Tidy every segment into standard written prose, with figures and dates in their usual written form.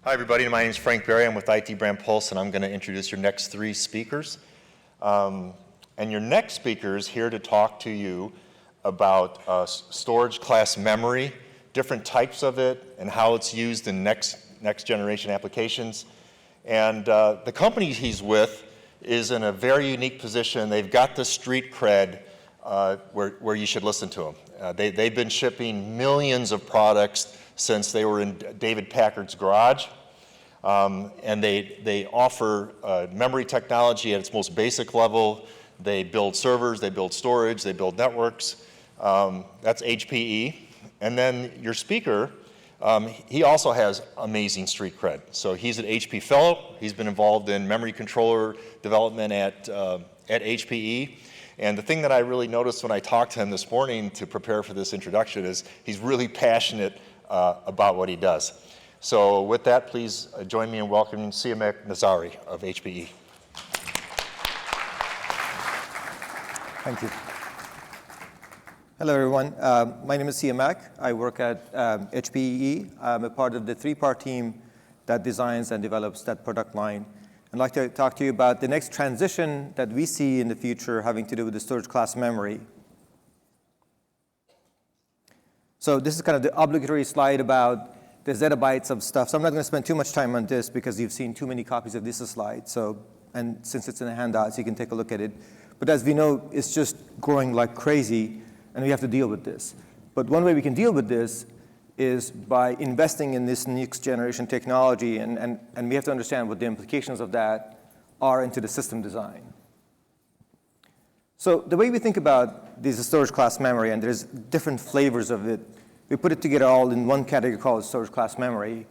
Hi, everybody. My name is Frank Berry. I'm with IT Brand Pulse, and I'm going to introduce your next three speakers. And your next speaker is here to talk to you about storage class memory, different types of it, and how it's used in next generation applications. And the company he's with is in a very unique position. They've got the street cred where you should listen to them. They've been shipping millions of products since they were in David Packard's garage. And they offer memory technology at its most basic level. They build servers, they build storage, they build networks. That's HPE. And then your speaker, he also has amazing street cred. So he's an HP fellow. He's been involved in memory controller development at HPE. And the thing that I really noticed when I talked to him this morning to prepare for this introduction is he's really passionate about what he does. So with that, please join me in welcoming Siamak Nazari of HPE. Thank you. Hello, everyone. My name is Siamak. I work at HPE. I'm a part of the three-part team that designs and develops that product line. I'd like to talk to you about the next transition that we see in the future having to do with the storage class memory. So this is kind of the obligatory slide about the zettabytes of stuff. So I'm not going to spend too much time on this because you've seen too many copies of this slide. And since it's in the handouts, you can take a look at it. But as we know, it's just growing like crazy, and we have to deal with this. But one way we can deal with this is by investing in this next generation technology, and we have to understand what the implications of that are into the system design. So the way we think about this storage class memory, and there's different flavors of it, we put it together all in one category called storage class memory,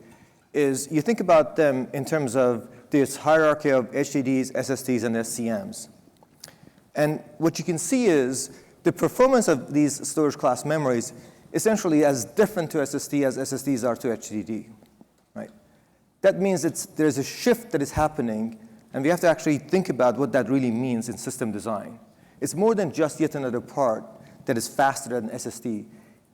is you think about them in terms of this hierarchy of HDDs, SSDs, and SCMs. And what you can see is the performance of these storage class memories essentially as different to SSD as SSDs are to HDD, right? That means there's a shift that is happening, and we have to actually think about what that really means in system design. It's more than just yet another part that is faster than SSD.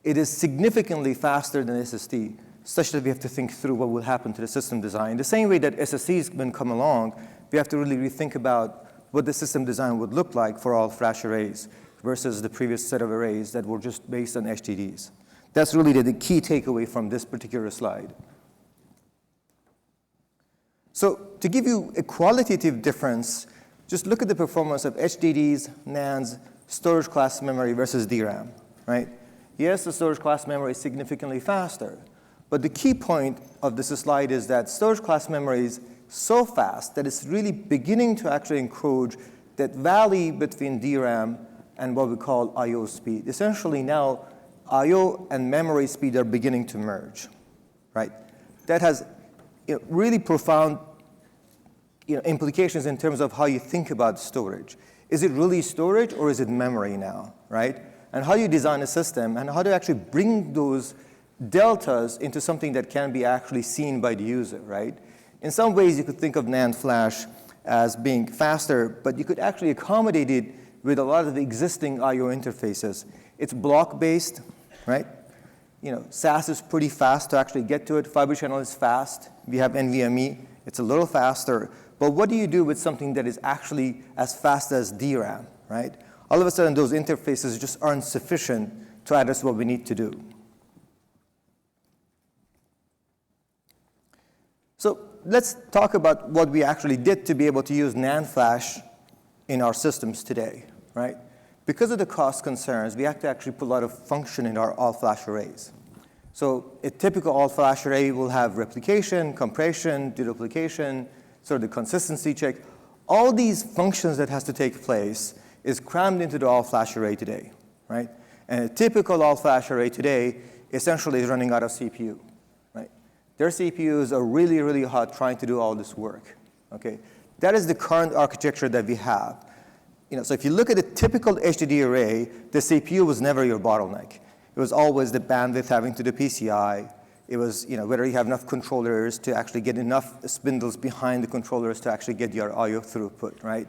It is significantly faster than SSD, such that we have to think through what will happen to the system design. The same way that SSDs when come along, we have to really rethink about what the system design would look like for all flash arrays versus the previous set of arrays that were just based on HDDs. That's really the key takeaway from this particular slide. So to give you a qualitative difference, just look at the performance of HDDs, NANDs, storage class memory versus DRAM, right? Yes, the storage class memory is significantly faster, but the key point of this slide is that storage class memory is so fast that it's really beginning to actually encroach that valley between DRAM and what we call I/O speed. Essentially now, I/O and memory speed are beginning to merge, right? That has really profound implications in terms of how you think about storage. Is it really storage or is it memory now, right? And how you design a system and how to actually bring those deltas into something that can be actually seen by the user, right? In some ways, you could think of NAND flash as being faster, but you could actually accommodate it with a lot of the existing I/O interfaces. It's block-based, right? SAS is pretty fast to actually get to it. Fiber channel is fast. We have NVMe. It's a little faster. But what do you do with something that is actually as fast as DRAM, right? All of a sudden, those interfaces just aren't sufficient to address what we need to do. So let's talk about what we actually did to be able to use NAND flash in our systems today, right? Because of the cost concerns, we have to actually put a lot of function in our all-flash arrays. So a typical all-flash array will have replication, compression, deduplication, sort of the consistency check. All these functions that has to take place is crammed into the all-flash array today, right? And a typical all-flash array today essentially is running out of CPU, right? Their CPUs are really, really hot trying to do all this work, okay? That is the current architecture that we have. So if you look at a typical HDD array, the CPU was never your bottleneck. It was always the bandwidth having to do PCI. It was whether you have enough controllers to actually get enough spindles behind the controllers to actually get your I/O throughput, right?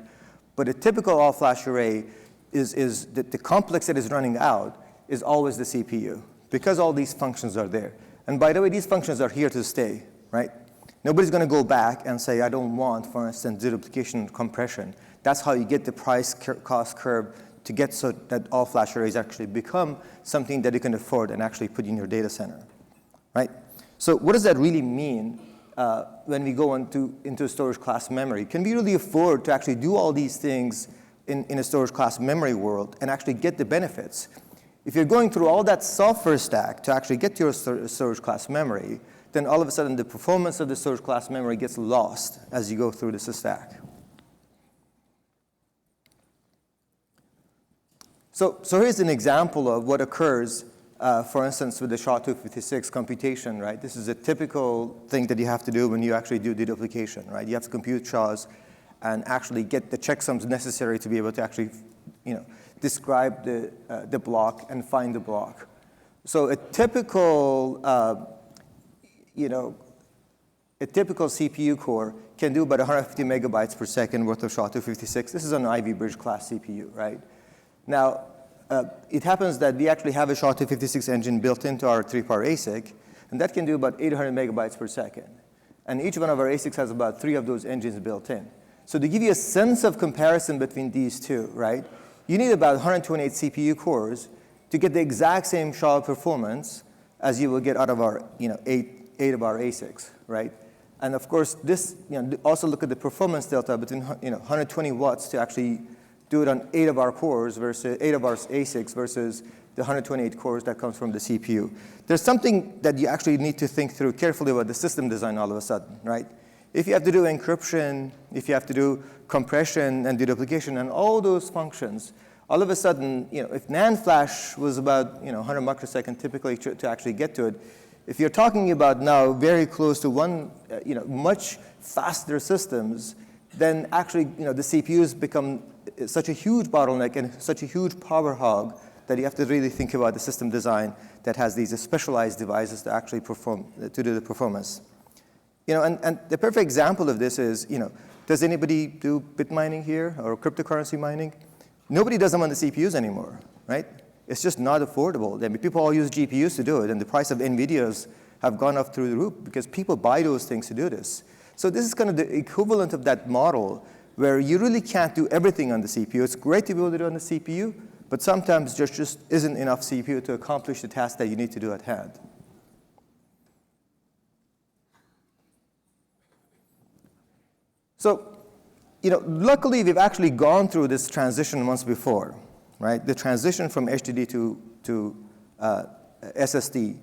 But a typical all-flash array is the complex that is running out is always the CPU because all these functions are there. And by the way, these functions are here to stay, right? Nobody's going to go back and say, I don't want, for instance, deduplication and compression. That's how you get the price cost curve to get so that all-flash arrays actually become something that you can afford and actually put in your data center, right? So what does that really mean when we go into storage class memory? Can we really afford to actually do all these things in a storage class memory world and actually get the benefits? If you're going through all that software stack to actually get to your storage class memory, then all of a sudden the performance of the storage class memory gets lost as you go through this stack. So here's an example of what occurs, for instance, with the SHA-256 computation, right? This is a typical thing that you have to do when you actually do deduplication, right? You have to compute SHAs and actually get the checksums necessary to be able to actually, describe the block and find the block. So a typical, CPU core can do about 150 megabytes per second worth of SHA-256. This is an Ivy Bridge class CPU, right? Now, it happens that we actually have a SHA-256 engine built into our 3-power ASIC, and that can do about 800 megabytes per second. And each one of our ASICs has about 3 of those engines built in. So to give you a sense of comparison between these two, right, you need about 128 CPU cores to get the exact same SHA performance as you will get out of our 8 of our ASICs, right? And of course, this, also look at the performance delta between 120 watts to actually do it on 8 of our cores versus 8 of our ASICs versus the 128 cores that comes from the CPU. There's something that you actually need to think through carefully about the system design all of a sudden, right? If you have to do encryption, if you have to do compression and deduplication and all those functions, all of a sudden, if NAND flash was about 100 microsecond typically to actually get to it, if you're talking about now very close to much faster systems, then actually the CPUs become such a huge bottleneck and such a huge power hog that you have to really think about the system design that has these specialized devices to actually do the performance. And the perfect example of this is, does anybody do bit mining here or cryptocurrency mining? Nobody does them on the CPUs anymore, right? It's just not affordable. I mean, people all use GPUs to do it, and the price of NVIDIAs have gone up through the roof because people buy those things to do this. So this is kind of the equivalent of that model where you really can't do everything on the CPU. It's great to be able to do it on the CPU, but sometimes there just isn't enough CPU to accomplish the task that you need to do at hand. So, luckily, we've actually gone through this transition once before, right? The transition from HDD to SSD.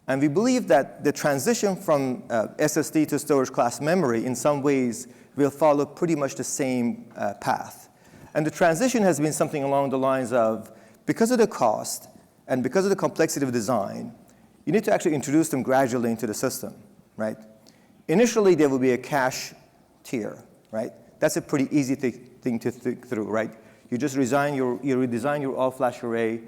And we believe that the transition from SSD to storage class memory in some ways will follow pretty much the same path. And the transition has been something along the lines of, because of the cost and because of the complexity of design, you need to actually introduce them gradually into the system, right? Initially, there will be a cache tier, right? That's a pretty easy thing to think through, right? You just redesign your all-flash array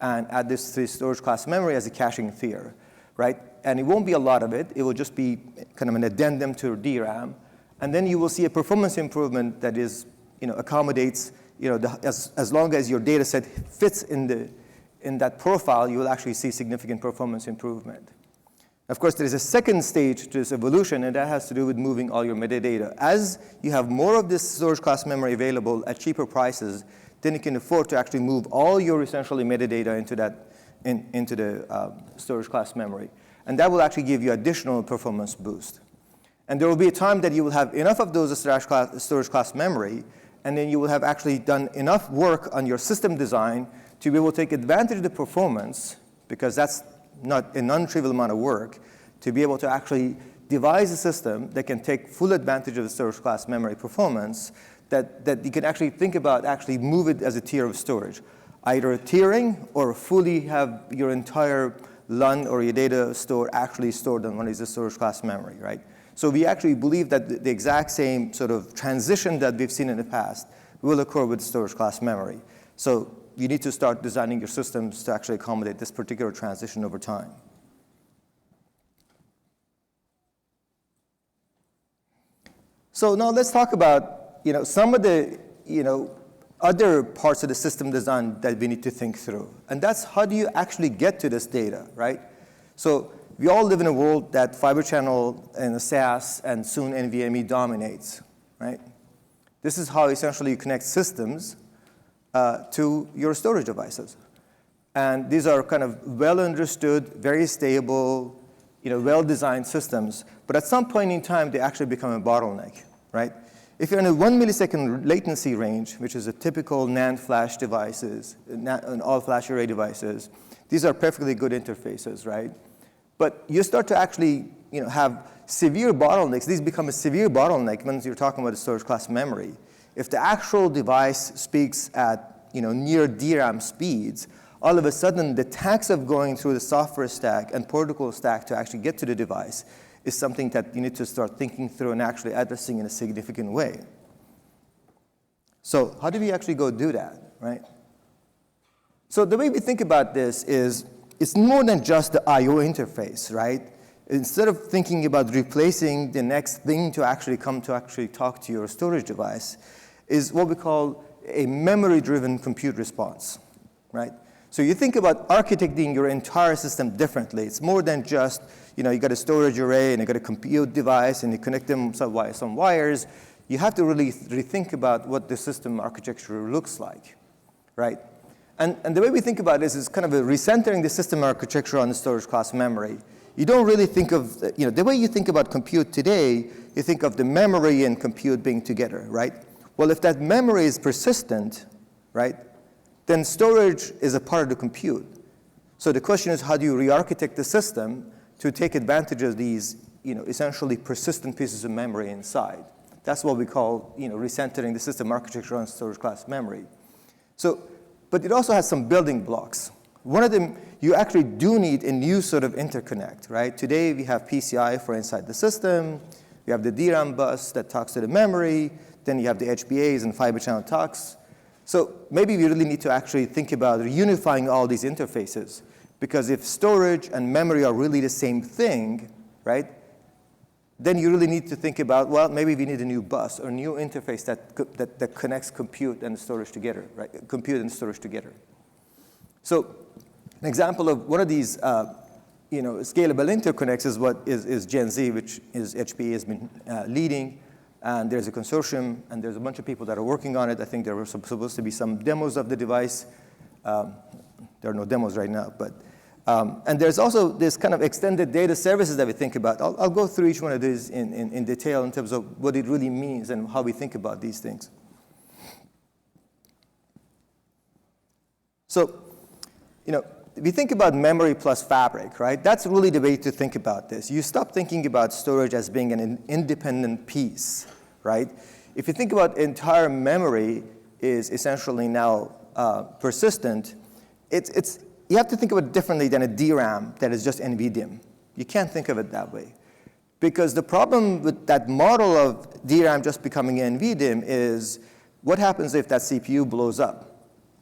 and add this to storage class memory as a caching tier, right? And it won't be a lot of it. It will just be kind of an addendum to DRAM. And then you will see a performance improvement that is, accommodates, as long as your data set fits in that profile, you will actually see significant performance improvement. Of course, there is a second stage to this evolution, and that has to do with moving all your metadata. As you have more of this storage class memory available at cheaper prices, then you can afford to actually move all your essentially metadata into the storage class memory. And that will actually give you additional performance boost. And there will be a time that you will have enough of those storage class memory, and then you will have actually done enough work on your system design to be able to take advantage of the performance, because that's not a non-trivial amount of work, to be able to actually devise a system that can take full advantage of the storage class memory performance, that you can actually think about actually move it as a tier of storage, either tiering or fully have your entire LUN or your data store actually stored on one of these storage class memory, right? So we actually believe that the exact same sort of transition that we've seen in the past will occur with storage class memory. So you need to start designing your systems to actually accommodate this particular transition over time. So now let's talk about some of the other parts of the system design that we need to think through. And that's how do you actually get to this data, right? So we all live in a world that Fiber Channel and SAS and soon NVMe dominates, right? This is how essentially you connect systems to your storage devices. And these are kind of well-understood, very stable, well-designed systems. But at some point in time, they actually become a bottleneck, right? If you're in a 1 millisecond latency range, which is a typical NAND flash devices, and all flash array devices, these are perfectly good interfaces, right? But you start to actually have severe bottlenecks. These become a severe bottleneck when you're talking about a storage class memory. If the actual device speaks at near DRAM speeds, all of a sudden the tax of going through the software stack and protocol stack to actually get to the device is something that you need to start thinking through and actually addressing in a significant way. So how do we actually go do that, right? So the way we think about this is it's more than just the I/O interface, right? Instead of thinking about replacing the next thing to actually come to actually talk to your storage device is what we call a memory-driven compute response, right? So you think about architecting your entire system differently. It's more than just, you got a storage array and you got a compute device and you connect them some wires. You have to really rethink about what the system architecture looks like, right? And the way we think about this is kind of a recentering the system architecture on the storage class memory. You don't really think of, the way you think about compute today, you think of the memory and compute being together, right? Well, if that memory is persistent, right, then storage is a part of the compute. So the question is, how do you re-architect the system to take advantage of these, essentially persistent pieces of memory inside? That's what we call, recentering the system architecture on storage class memory. So, but it also has some building blocks. One of them, you actually do need a new sort of interconnect, right? Today we have PCI for inside the system. We have the DRAM bus that talks to the memory. Then you have the HPAs and fiber channel talks. So maybe we really need to actually think about unifying all these interfaces, because if storage and memory are really the same thing, right, then you really need to think about, well, maybe we need a new bus or a new interface that connects compute and storage together, right? Compute and storage together. So an example of one of these scalable interconnects is what is Gen Z, which is HPE has been leading. And there's a consortium, and there's a bunch of people that are working on it. I think there were supposed to be some demos of the device. There are no demos right now. But, and there's also this kind of extended data services that we think about. I'll go through each one of these in detail in terms of what it really means and how we think about these things. So, we think about memory plus fabric, right? That's really the way to think about this. You stop thinking about storage as being an independent piece, right? If you think about entire memory is essentially now persistent, you have to think of it differently than a DRAM that is just NVDIMM. You can't think of it that way. Because the problem with that model of DRAM just becoming NVDIMM is what happens if that CPU blows up?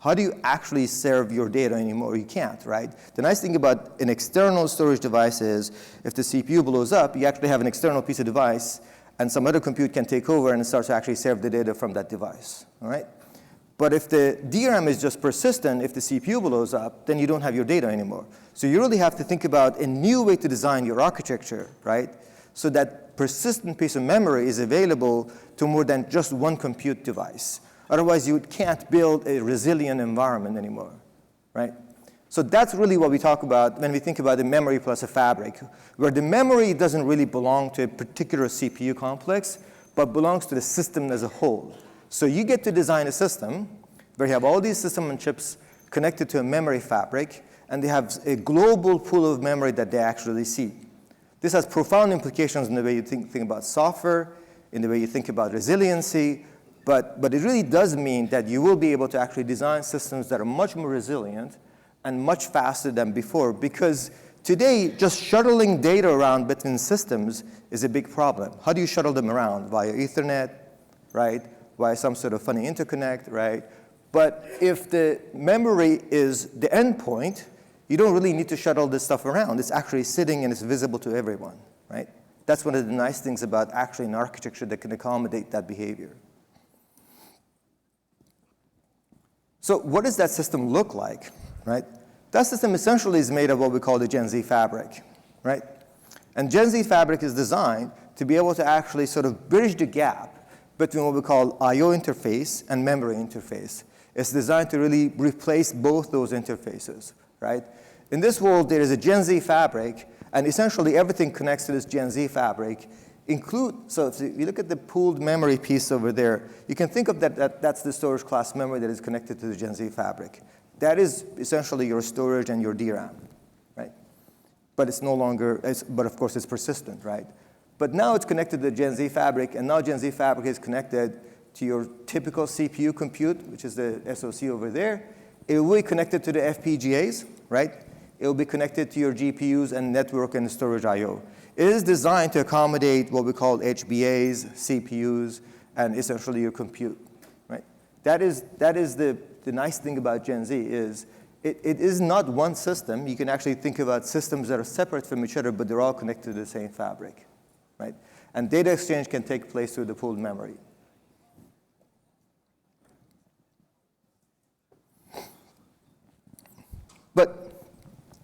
How do you actually serve your data anymore? You can't, right? The nice thing about an external storage device is if the CPU blows up, you actually have an external piece of device, and some other compute can take over and start to actually serve the data from that device, all right? But if the DRAM is just persistent, if the CPU blows up, then you don't have your data anymore. So you really have to think about a new way to design your architecture, right? So that persistent piece of memory is available to more than just one compute device. Otherwise, you can't build a resilient environment anymore, right? So that's really what we talk about when we think about the memory plus a fabric, where the memory doesn't really belong to a particular CPU complex, but belongs to the system as a whole. So you get to design a system where you have all these system and chips connected to a memory fabric, and they have a global pool of memory that they actually see. This has profound implications in the way you think about software, in the way you think about resiliency, but it really does mean that you will be able to actually design systems that are much more resilient and much faster than before, because today, just shuttling data around between systems is a big problem. How do you shuttle them around? Via Ethernet, right? Via some sort of funny interconnect, right? But if the memory is the endpoint, you don't really need to shuttle this stuff around. It's actually sitting and it's visible to everyone, right? That's one of the nice things about actually an architecture that can accommodate that behavior. So what does that system look like, right? That system essentially is made of what we call the Gen Z fabric. right? And Gen Z Fabric is designed to be able to actually sort of bridge the gap between what we call I/O interface and memory interface. It's designed to really replace both those interfaces, right? In this world, there is a Gen Z Fabric, and essentially everything connects to this Gen Z Fabric. So if you look at the pooled memory piece over there, you can think of that's the storage class memory that is connected to the Gen Z Fabric. That is essentially your storage and your DRAM, right? But it's no longer, but of course it's persistent, right? But now it's connected to the Gen Z Fabric, and now Gen Z Fabric is connected to your typical CPU compute, which is the SoC over there. It will be connected to the FPGAs, right? It will be connected to your GPUs and network and storage I/O. It is designed to accommodate what we call HBAs, CPUs, and essentially your compute, right? That is the nice thing about Gen Z is it is not one system. You can actually think about systems that are separate from each other, but they're all connected to the same fabric, right? And data exchange can take place through the pooled memory. But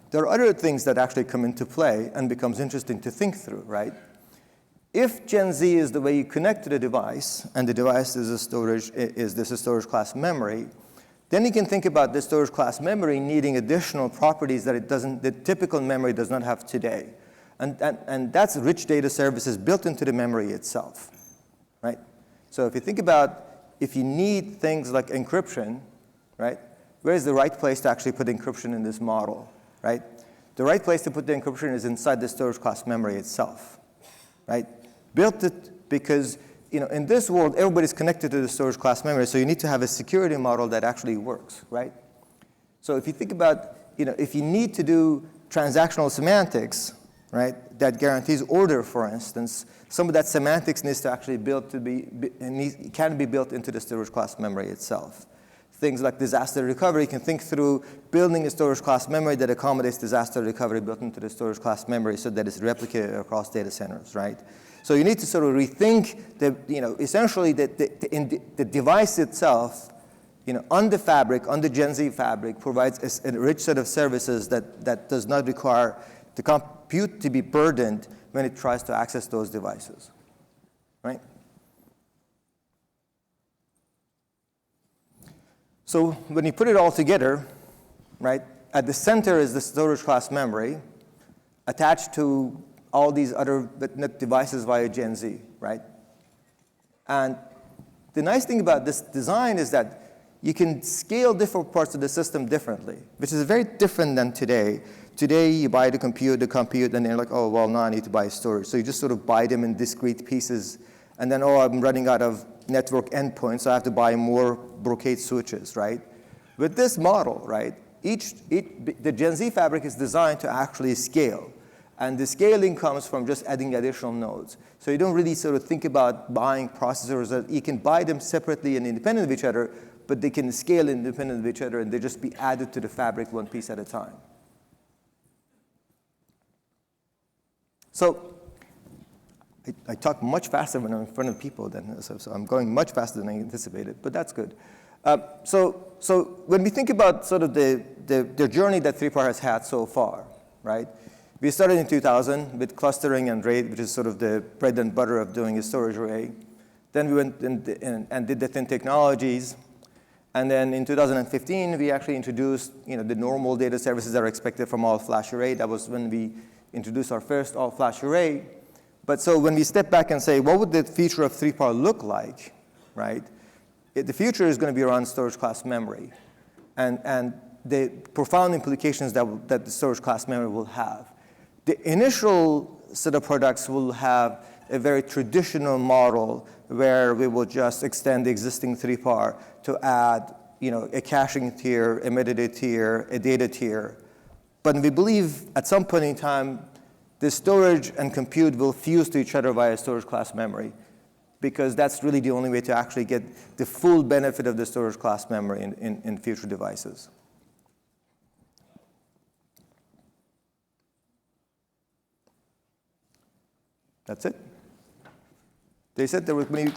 there are other things that actually come into play and becomes interesting to think through, right? If Gen Z is the way you connect to the device, and the device is a storage class memory, then you can think about the storage class memory needing additional properties that the typical memory does not have today. And that's rich data services built into the memory itself, right? So if you think about if you need things like encryption, right? Where is the right place to actually put encryption in this model? Right? The right place to put the encryption is inside the storage class memory itself, right? Built it because, in this world, everybody's connected to the storage class memory, so you need to have a security model that actually works, right? So if you think about, if you need to do transactional semantics, right, that guarantees order, for instance, some of that semantics needs to actually can be built into the storage class memory itself. Things like disaster recovery, you can think through building a storage class memory that accommodates disaster recovery built into the storage class memory so that it's replicated across data centers, right? So you need to sort of rethink essentially the device itself, on the fabric, on the Gen Z fabric, provides a rich set of services that does not require the compute to be burdened when it tries to access those devices, right? So when you put it all together, right, at the center is the storage class memory attached to all these other devices via Gen Z, right? And the nice thing about this design is that you can scale different parts of the system differently, which is very different than today. Today, you buy the compute, and they're like, oh, well, now I need to buy storage. So you just sort of buy them in discrete pieces, and then, oh, I'm running out of network endpoints, so I have to buy more Brocade switches, right? With this model, right, the Gen Z fabric is designed to actually scale. And the scaling comes from just adding additional nodes. So you don't really sort of think about buying processors. You can buy them separately and independent of each other, but they can scale independent of each other, and they just be added to the fabric one piece at a time. So I talk much faster when I'm in front of people, so I'm going much faster than I anticipated, but that's good. So when we think about sort of the journey that 3PAR has had so far, right? We started in 2000 with clustering and RAID, which is sort of the bread and butter of doing a storage array. Then we went and did the thin technologies. And then in 2015, we actually introduced the normal data services that are expected from all-flash array. That was when we introduced our first all-flash array. But so when we step back and say, what would the future of 3PAR look like, right? The future is going to be around storage class memory and the profound implications that the storage class memory will have. The initial set of products will have a very traditional model where we will just extend the existing 3PAR to add a caching tier, a metadata tier, a data tier. But we believe at some point in time, the storage and compute will fuse to each other via storage class memory, because that's really the only way to actually get the full benefit of the storage class memory in future devices. That's it. They said there was many.